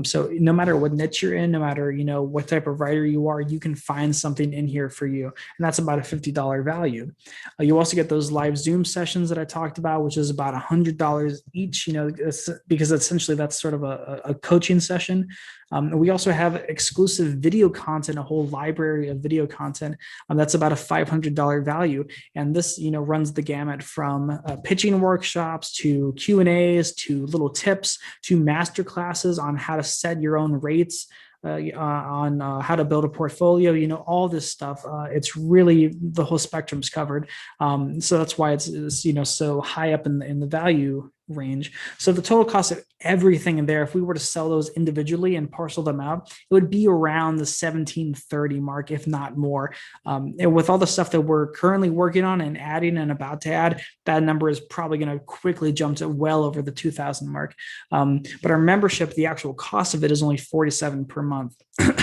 So no matter what niche you're in, no matter what type of writer you are, you can find something in here for you, and that's about a $50 value. You also get those live Zoom sessions that I talked about, which is about $100 each. Because essentially that's sort of a coaching session. We also have exclusive video content, a whole library of video content. That's about a $500 value. And this, runs the gamut from pitching workshops to Q&As to little tips to master classes on how to set your own rates, on how to build a portfolio, all this stuff. It's really, the whole spectrum's covered. So that's why it's so high up in the value range. So the total cost of everything in there, if we were to sell those individually and parcel them out, it would be around the $1,730 mark, if not more. And with all the stuff that we're currently working on and adding and about to add, that number is probably going to quickly jump to well over the 2,000 mark. But our membership, the actual cost of it is only $47 per month.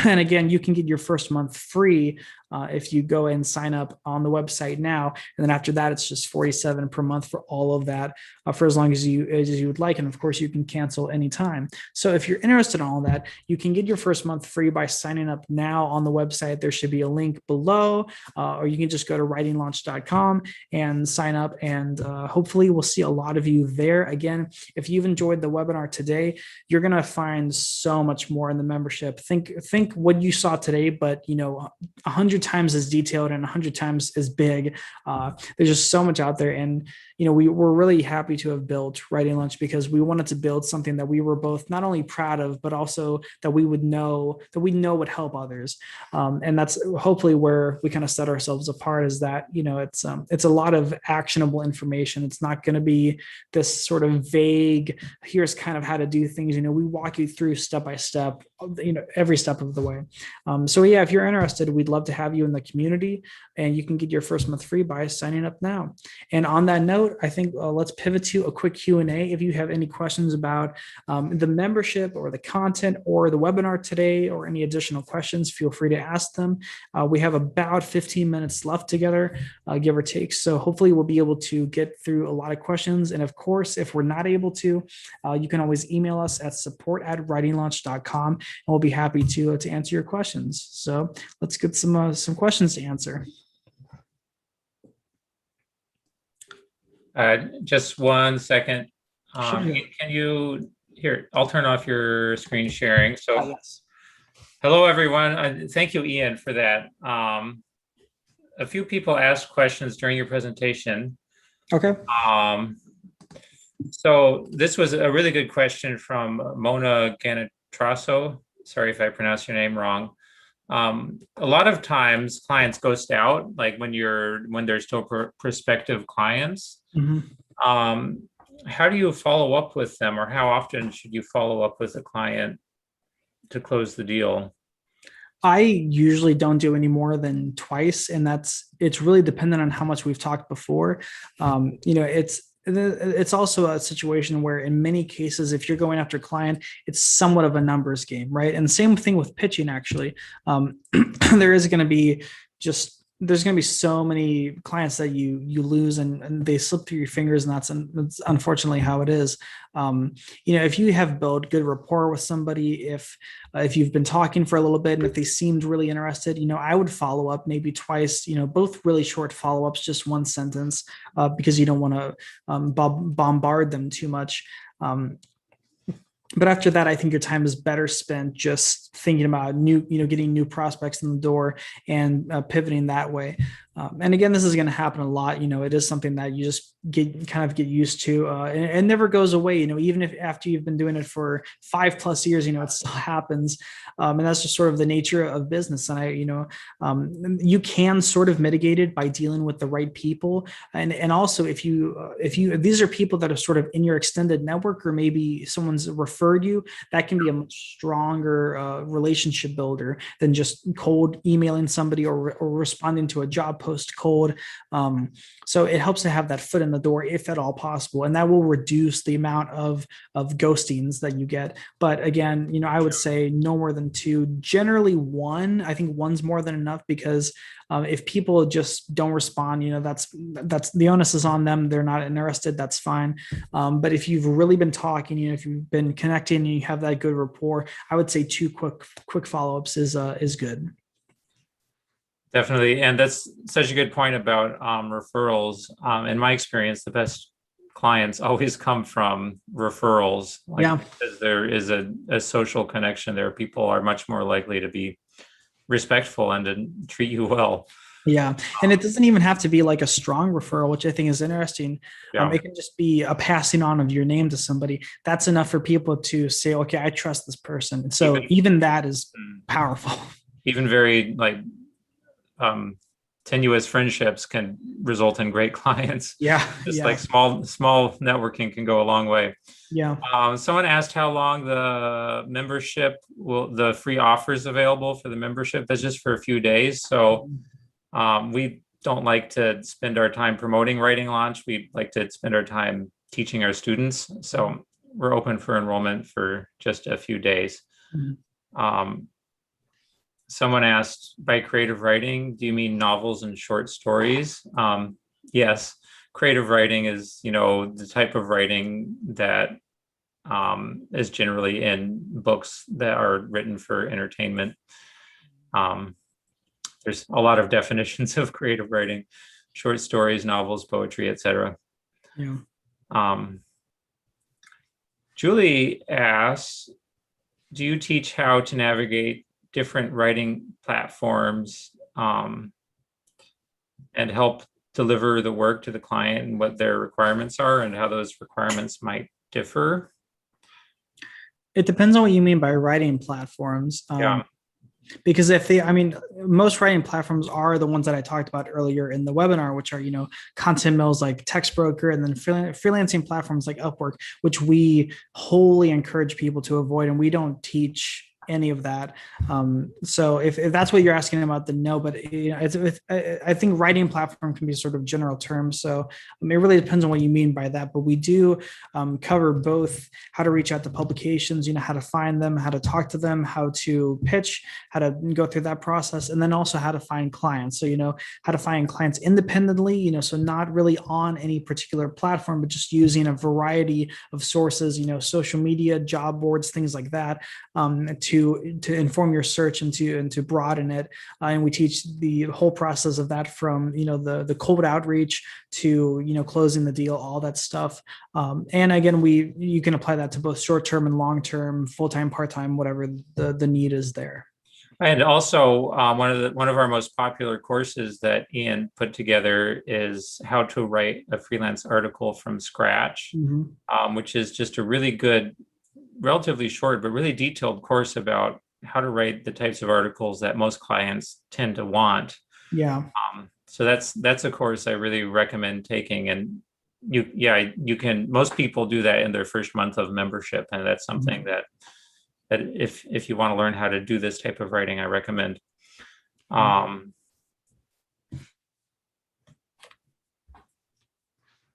And again, you can get your first month free if you go and sign up on the website now. And then after that, it's just $47 per month for all of that, for as long as you would like. And of course, you can cancel anytime. So if you're interested in all that, you can get your first month free by signing up now on the website. There should be a link below, or you can just go to writinglaunch.com and sign up. And hopefully we'll see a lot of you there. Again, if you've enjoyed the webinar today, you're going to find so much more in the membership. Think what you saw today, but 100 times as detailed and 100 times as big. There's just so much out there. And, we're really happy to have built Writing Lunch because we wanted to build something that we were both not only proud of, but also that we know would help others. And that's hopefully where we kind of set ourselves apart, is that, it's a lot of actionable information. It's not going to be this sort of vague, here's kind of how to do things. We walk you through step by step, every step of the way. So yeah, if you're interested, we'd love to have you in the community, and you can get your first month free by signing up now. And on that note, I think let's pivot to a quick Q&A. If you have any questions about the membership or the content or the webinar today, or any additional questions, feel free to ask them. We have about 15 minutes left together, give or take. So hopefully we'll be able to get through a lot of questions. And of course, if we're not able to, you can always email us at support@writinglaunch.com, and we'll be happy to answer your questions. So let's get some questions to answer. Just 1 second. Sure. Can you here? I'll turn off your screen sharing. So, Yes. Hello everyone. Thank you, Ian, for that. A few people asked questions during your presentation. Okay. So this was a really good question from Mona Ganitraso. Sorry if I pronounced your name wrong. A lot of times clients ghost out, like when they're still prospective clients. Mm-hmm. How do you follow up with them, or how often should you follow up with a client to close the deal? I usually don't do any more than twice, and it's really dependent on how much we've talked before. It's also a situation where in many cases, if you're going after a client, it's somewhat of a numbers game, right? And same thing with pitching, actually. There's going to be so many clients that you lose, and they slip through your fingers, and that's unfortunately how it is. If you have built good rapport with somebody, if you've been talking for a little bit, and if they seemed really interested, I would follow up maybe twice, both really short follow-ups, just one sentence, because you don't want to bombard them too much. But after that, I think your time is better spent just thinking about getting new prospects in the door and pivoting that way. And again, this is going to happen a lot. It is something that you just get used to, and it never goes away. Even if after you've been doing it for 5+ years, it still happens. And that's just sort of the nature of business. And you can sort of mitigate it by dealing with the right people. And also if these are people that are sort of in your extended network, or maybe someone's referred you, that can be a much stronger relationship builder than just cold emailing somebody or responding to a job post cold. So it helps to have that foot in the door, if at all possible, and that will reduce the amount of ghostings that you get. But again, I would say no more than 2. Generally 1. I think 1's more than enough, because if people just don't respond, that's the onus is on them. They're not interested. That's fine. But if you've really been talking, if you've been connecting and you have that good rapport, I would say 2 quick follow-ups is good. Definitely. And that's such a good point about referrals. In my experience, the best clients always come from referrals. Because there is a social connection there. People are much more likely to be respectful and to treat you well. Yeah. And it doesn't even have to be like a strong referral, which I think is interesting. Yeah. It can just be a passing on of your name to somebody. That's enough for people to say, okay, I trust this person. And so even that is powerful. Even very tenuous friendships can result in great clients. Yeah. Like small networking can go a long way. Yeah. Someone asked how long the free offers available for the membership. That's just for a few days. So we don't like to spend our time promoting Writing Launch. We like to spend our time teaching our students. So we're open for enrollment for just a few days. Someone asked, by creative writing, do you mean novels and short stories? Yes, creative writing is, the type of writing that is generally in books that are written for entertainment. There's a lot of definitions of creative writing: short stories, novels, poetry, etc. Yeah. Julie asks, do you teach how to navigate different writing platforms and help deliver the work to the client and what their requirements are and how those requirements might differ? It depends on what you mean by writing platforms. Yeah. Because most writing platforms are the ones that I talked about earlier in the webinar, which are, content mills like Textbroker, and then freelancing platforms like Upwork, which we wholly encourage people to avoid. And we don't teach any of that. So if that's what you're asking about, then no, but I think writing platform can be sort of general terms. So it really depends on what you mean by that, but we do cover both how to reach out to publications, how to find them, how to talk to them, how to pitch, how to go through that process, and then also how to find clients. So, how to find clients independently, so not really on any particular platform, but just using a variety of sources, social media, job boards, things like that, to inform your search and to broaden it. And we teach the whole process of that from, the cold outreach to, closing the deal, all that stuff. And again, you can apply that to both short-term and long-term, full-time, part-time, whatever the need is there. And also, one of our most popular courses that Ian put together is how to write a freelance article from scratch, which is just a really good, relatively short, but really detailed course about how to write the types of articles that most clients tend to want. Yeah. So that's a course I really recommend taking. And you can, most people do that in their first month of membership. And that's something that if you want to learn how to do this type of writing, I recommend.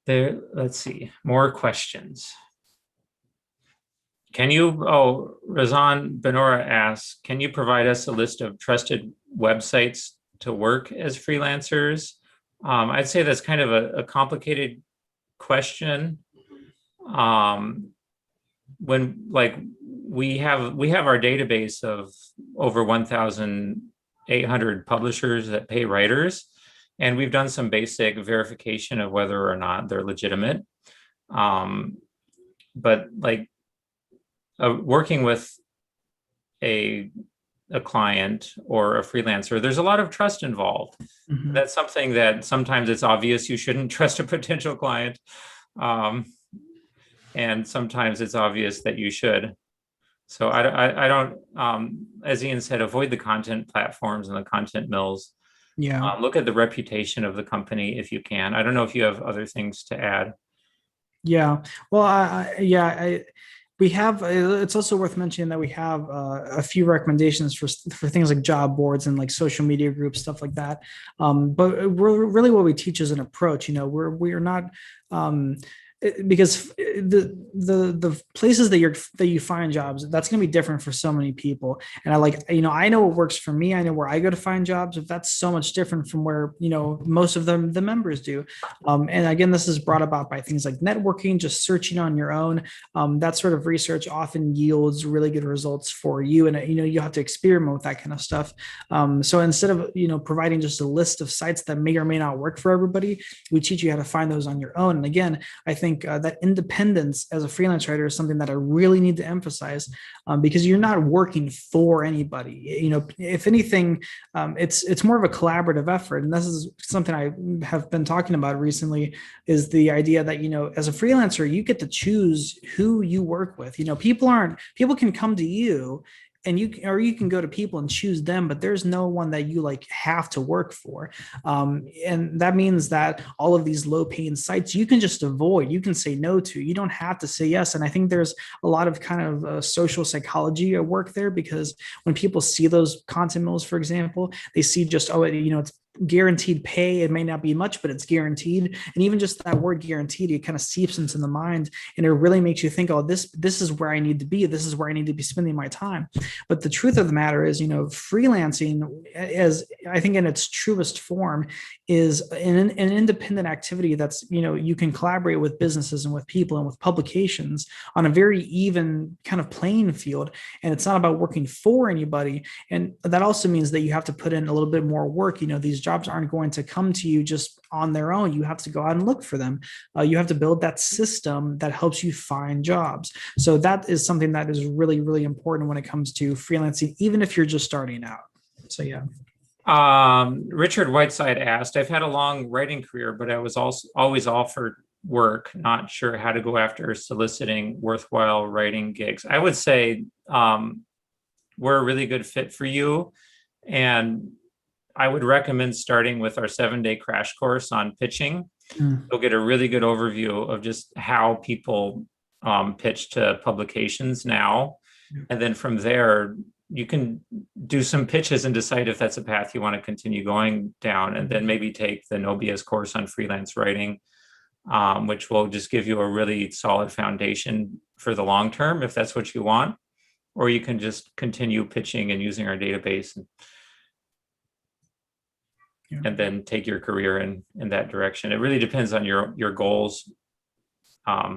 Let's see, more questions. Razan Benora asks, can you provide us a list of trusted websites to work as freelancers? I'd say that's kind of a complicated question. When we have our database of over 1,800 publishers that pay writers, and we've done some basic verification of whether or not they're legitimate. But working with a client or a freelancer, there's a lot of trust involved. That's something that sometimes it's obvious you shouldn't trust a potential client. And sometimes it's obvious that you should. So I don't, as Ian said, avoid the content platforms and the content mills. Yeah. Look at the reputation of the company if you can. I don't know if you have other things to add. Yeah. Well, we have, it's also worth mentioning that we have a few recommendations for things like job boards and like social media groups, stuff like that. But really what we teach is an approach. We're not, because the places that you find jobs, that's going to be different for so many people. And I know what works for me. I know where I go to find jobs. If that's so much different from where, most of the members do. And again, this is brought about by things like networking, just searching on your own. That sort of research often yields really good results for you. And, you have to experiment with that kind of stuff. So instead of, providing just a list of sites that may or may not work for everybody, we teach you how to find those on your own. And again, I think that independence as a freelance writer is something that I really need to emphasize, because you're not working for anybody. If anything, it's more of a collaborative effort. And this is something I have been talking about recently, is the idea that, as a freelancer, you get to choose who you work with. People can come to you and you can go to people and choose them, but there's no one that you have to work for. And that means that all of these low paying sites, you can just avoid, you can say no to, you don't have to say yes. And I think there's a lot of kind of social psychology at work there, because when people see those content mills, for example, they see just, it's guaranteed pay. It may not be much, but it's guaranteed. And even just that word guaranteed, it kind of seeps into the mind, and it really makes you think, oh, this is where I need to be. This is where I need to be spending my time. But the truth of the matter is, freelancing, as I think in its truest form, is an independent activity that's, you can collaborate with businesses and with people and with publications on a very even kind of playing field. And it's not about working for anybody. And that also means that you have to put in a little bit more work. These jobs aren't going to come to you just on their own. You have to go out and look for them. You have to build that system that helps you find jobs. So that is something that is really, really important when it comes to freelancing, even if you're just starting out. So, yeah. Richard Whiteside asked, I've had a long writing career, but I was also always offered work, not sure how to go after soliciting worthwhile writing gigs. I would say we're a really good fit for you. And I would recommend starting with our 7-day crash course on pitching. You'll get a really good overview of just how people pitch to publications now. And then from there, you can do some pitches and decide if that's a path you want to continue going down, and then maybe take the No BS course on freelance writing, which will just give you a really solid foundation for the long term, if that's what you want. Or you can just continue pitching and using our database and then take your career in that direction. It really depends on your goals,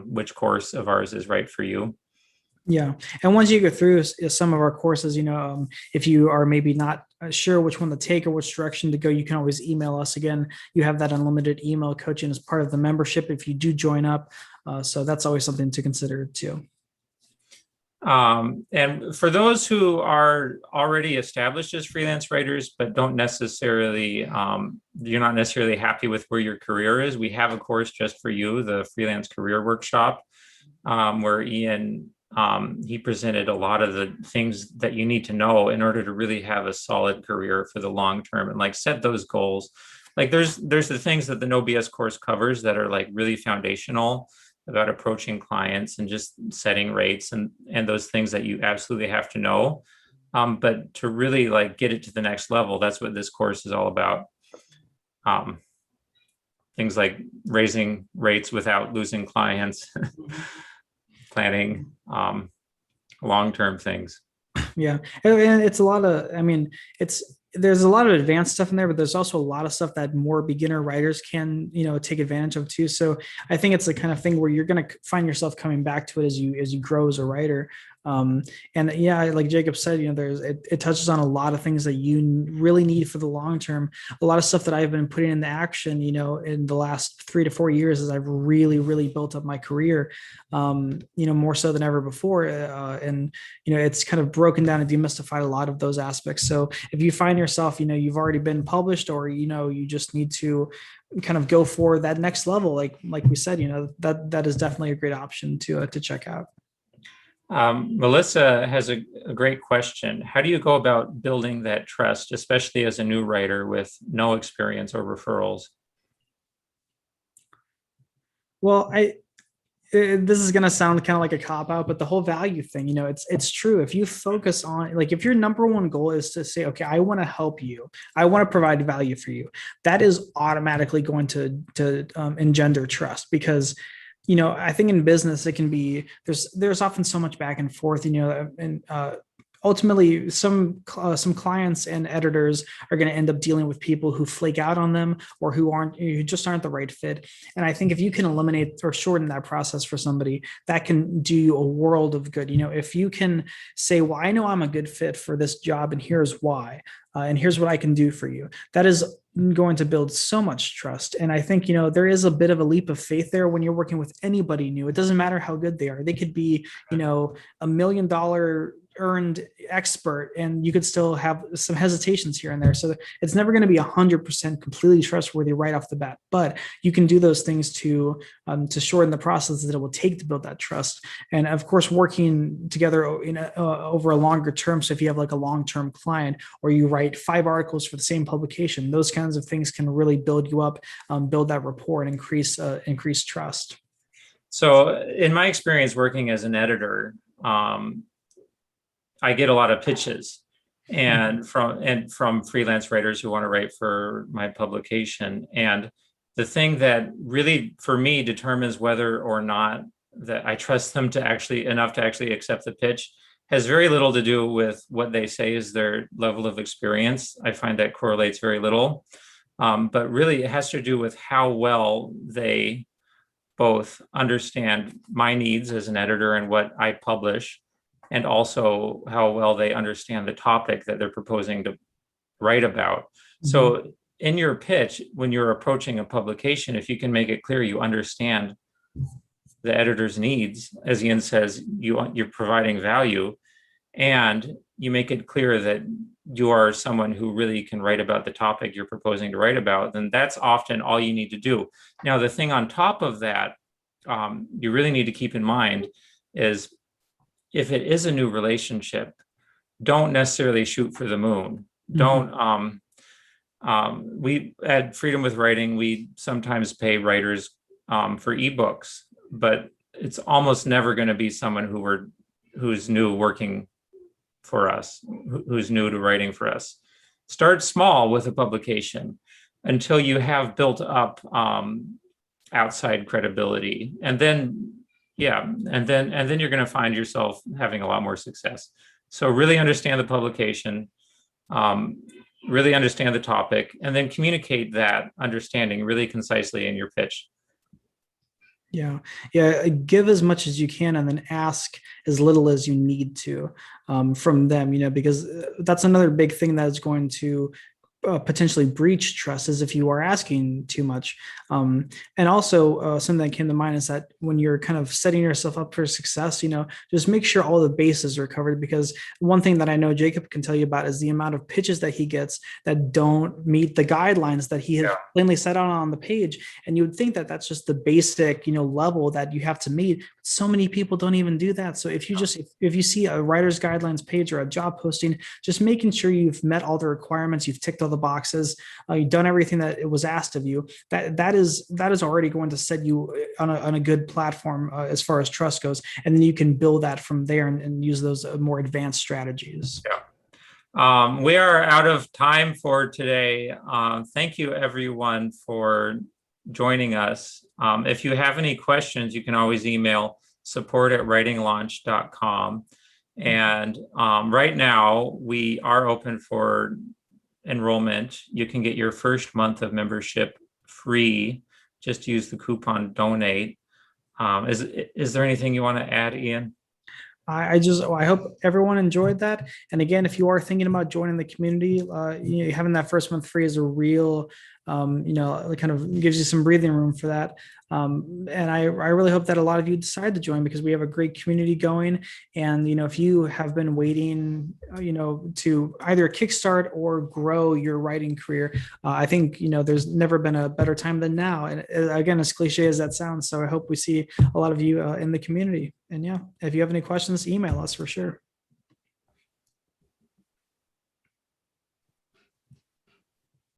which course of ours is right for you. Yeah. And once you go through some of our courses, if you are maybe not sure which one to take or which direction to go, you can always email us. Again, you have that unlimited email coaching as part of the membership if you do join up. So that's always something to consider too. And for those who are already established as freelance writers, but don't necessarily, you're not necessarily happy with where your career is, we have a course just for you, the Freelance Career Workshop, where Ian, he presented a lot of the things that you need to know in order to really have a solid career for the long term and set those goals. There's the things that the No BS course covers that are really foundational about approaching clients and just setting rates and those things that you absolutely have to know. But to really get it to the next level, that's what this course is all about. Things like raising rates without losing clients, planning long-term things. Yeah. And it's a lot of, there's a lot of advanced stuff in there, but there's also a lot of stuff that more beginner writers can, take advantage of too. So I think it's the kind of thing where you're going to find yourself coming back to it as you grow as a writer. And yeah, like Jacob said, it touches on a lot of things that you really need for the long term. A lot of stuff that I've been putting into action, in the last 3 to 4 years as I've really, really built up my career, more so than ever before. And it's kind of broken down and demystified a lot of those aspects. So if you find yourself, you've already been published, or, you just need to kind of go for that next level, like we said, that is definitely a great option to check out. Melissa has a great question. How do you go about building that trust, especially as a new writer with no experience or referrals? Well, this is going to sound kind of like a cop out, but the whole value thing, it's true. If you focus on, if your number one goal is to say, okay, I want to help you, I want to provide value for you, that is automatically going to engender trust. Because I think in business, it can be, there's often so much back and forth, and ultimately some clients and editors are going to end up dealing with people who flake out on them, or who just aren't the right fit. And I think if you can eliminate or shorten that process for somebody, that can do you a world of good. If you can say, well, I know I'm a good fit for this job, and here's why, and here's what I can do for you, that is going to build so much trust. And I think, there is a bit of a leap of faith there when you're working with anybody new. It doesn't matter how good they are. They could be, $1 million earned expert, and you could still have some hesitations here and there. So it's never going to be 100% completely trustworthy right off the bat, but you can do those things to shorten the process that it will take to build that trust. And of course, working together over a longer term. So if you have a long-term client, or you write 5 articles for the same publication, those kinds of things can really build you up, build that rapport, and increase trust. So in my experience working as an editor, I get a lot of pitches, and from freelance writers who want to write for my publication. And the thing that really, for me, determines whether or not that I trust them to actually enough to actually accept the pitch has very little to do with what they say is their level of experience. I find that correlates very little. But really, it has to do with how well they both understand my needs as an editor and what I publish, and also how well they understand the topic that they're proposing to write about. Mm-hmm. So in your pitch, when you're approaching a publication, if you can make it clear you understand the editor's needs, as Ian says, you're providing value, and you make it clear that you are someone who really can write about the topic you're proposing to write about, then that's often all you need to do. Now, the thing on top of that, you really need to keep in mind is if it is a new relationship, don't necessarily shoot for the moon. Mm-hmm. We at Freedom with Writing, we sometimes pay writers for ebooks, but it's almost never going to be someone who's new working for us, who's new to writing for us. Start small with a publication until you have built up outside credibility, and then you're going to find yourself having a lot more success. So really understand the publication, really understand the topic, and then communicate that understanding really concisely in your pitch. Yeah. Give as much as you can and then ask as little as you need to from them, because that's another big thing that is going to potentially breach trust, is if you are asking too much. And also something that came to mind is that when you're kind of setting yourself up for success, just make sure all the bases are covered, because one thing that I know Jacob can tell you about is the amount of pitches that he gets that don't meet the guidelines that he has plainly set out on the page. And you would think that that's just the basic, level that you have to meet. So many people don't even do that. So if you see a writer's guidelines page or a job posting, just making sure you've met all the requirements, you've ticked all the boxes, you've done everything that it was asked of you, that is already going to set you on a good platform as far as trust goes. And then you can build that from there and use those more advanced strategies. Yeah. We are out of time for today. Thank you everyone for joining us. If you have any questions, you can always email support@writinglaunch.com. And right now we are open for enrollment. You can get your first month of membership free. Just use the coupon donate. Is there anything you want to add, Ian? I hope everyone enjoyed that. And again, if you are thinking about joining the community, having that first month free is a real, it kind of gives you some breathing room for that. And I really hope that a lot of you decide to join, because we have a great community going. And, if you have been waiting, to either kickstart or grow your writing career, I think, there's never been a better time than now. And again, as cliche as that sounds, so I hope we see a lot of you in the community. And yeah, if you have any questions, email us for sure.